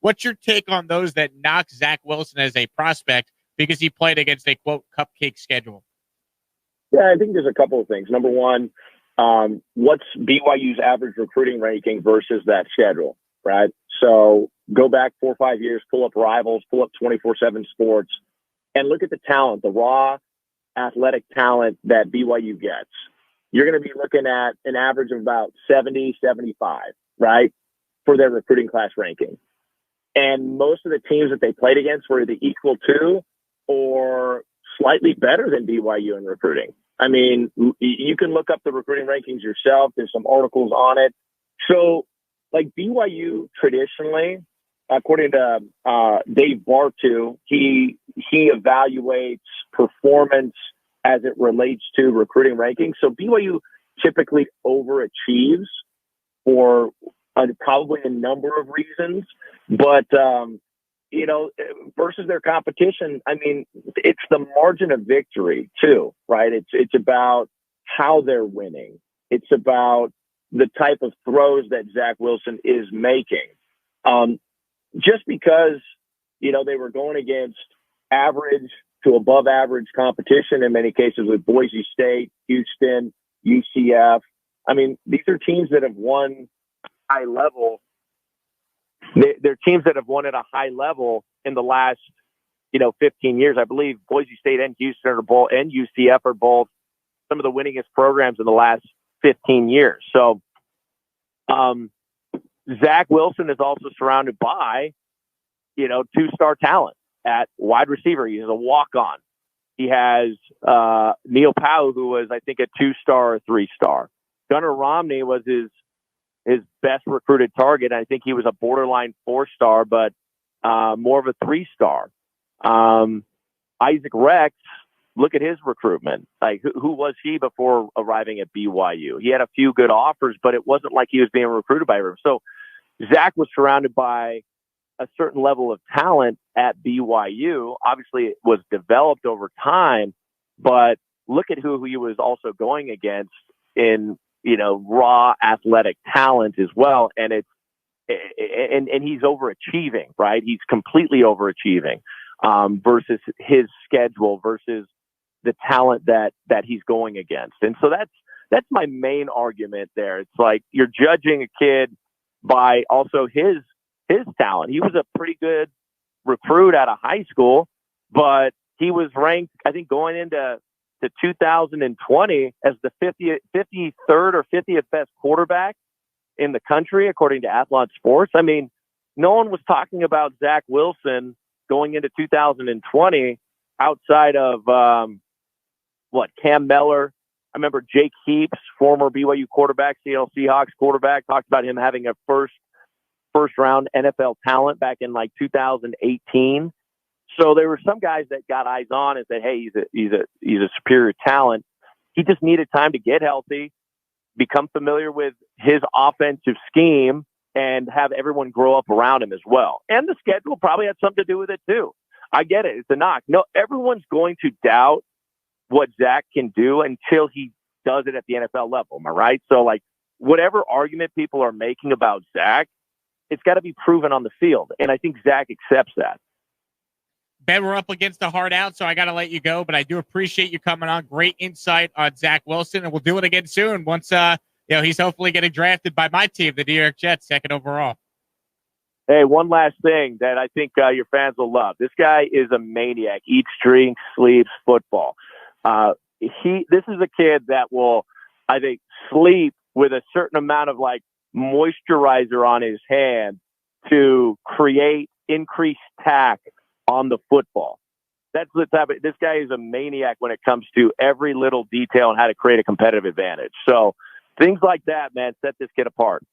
What's your take on those that knock Zach Wilson as a prospect because he played against a, quote, cupcake schedule? Yeah, I think there's a couple of things. Number one, what's BYU's average recruiting ranking versus that schedule, right? So go back 4 or 5 years, pull up Rivals, pull up 24/7 Sports, and look at the talent, the raw athletic talent that BYU gets. You're going to be looking at an average of about 70, 75, right, for their recruiting class ranking. And most of the teams that they played against were either equal to or slightly better than BYU in recruiting. I mean, you can look up the recruiting rankings yourself. There's some articles on it. So, like BYU traditionally, according to Dave Bartu, he evaluates performance as it relates to recruiting rankings. So BYU typically overachieves for probably a number of reasons, but versus their competition, I mean, it's the margin of victory too, right? It's about how they're winning. It's about the type of throws that Zach Wilson is making. Just because, they were going against average to above average competition in many cases with Boise State, Houston, UCF. I mean, these are teams that have won high level. They're teams that have won at a high level in the last, 15 years. I believe Boise State and Houston and UCF are both some of the winningest programs in the last 15 years. So, Zach Wilson is also surrounded by, 2-star talent at wide receiver. He's a walk-on. He has Neil Powell, who was, I think, a 2-star or 3-star. Gunnar Romney was his best recruited target. I think he was a borderline 4-star, but more of a 3-star. Isaac Rex, look at his recruitment. Like, who was he before arriving at BYU? He had a few good offers, but it wasn't like he was being recruited by everyone. So Zach was surrounded by a certain level of talent at BYU. Obviously, it was developed over time, but look at who he was also going against in, raw athletic talent as well. And and he's overachieving, right? He's completely overachieving versus his schedule versus the talent that he's going against. And so that's my main argument there. It's like you're judging a kid by also his talent. He was a pretty good recruit out of high school, but he was ranked, I think, going into 2020 as the 53rd or 50th best quarterback in the country, according to Athlon Sports. I mean, no one was talking about Zach Wilson going into 2020 outside of, Cam Meller. I remember Jake Heaps, former BYU quarterback, Seattle Seahawks quarterback, talked about him having a first round NFL talent back in 2018. So there were some guys that got eyes on and said, hey, he's a superior talent. He just needed time to get healthy, become familiar with his offensive scheme, and have everyone grow up around him as well. And the schedule probably had something to do with it too. I get it. It's a knock. No, everyone's going to doubt what Zach can do until he does it at the NFL level. Am I right? So whatever argument people are making about Zach, it's got to be proven on the field. And I think Zach accepts that. Ben, we're up against the hard out, so I got to let you go, but I do appreciate you coming on. Great insight on Zach Wilson, and we'll do it again soon once he's hopefully getting drafted by my team, the New York Jets, 2nd overall. Hey, one last thing that I think your fans will love. This guy is a maniac. Eats, drinks, sleeps football. This is a kid that will, I think, sleep with a certain amount of moisturizer on his hand to create increased tack on the football. That's the type of, this guy is a maniac when it comes to every little detail and how to create a competitive advantage. So things like that, man, set this kid apart.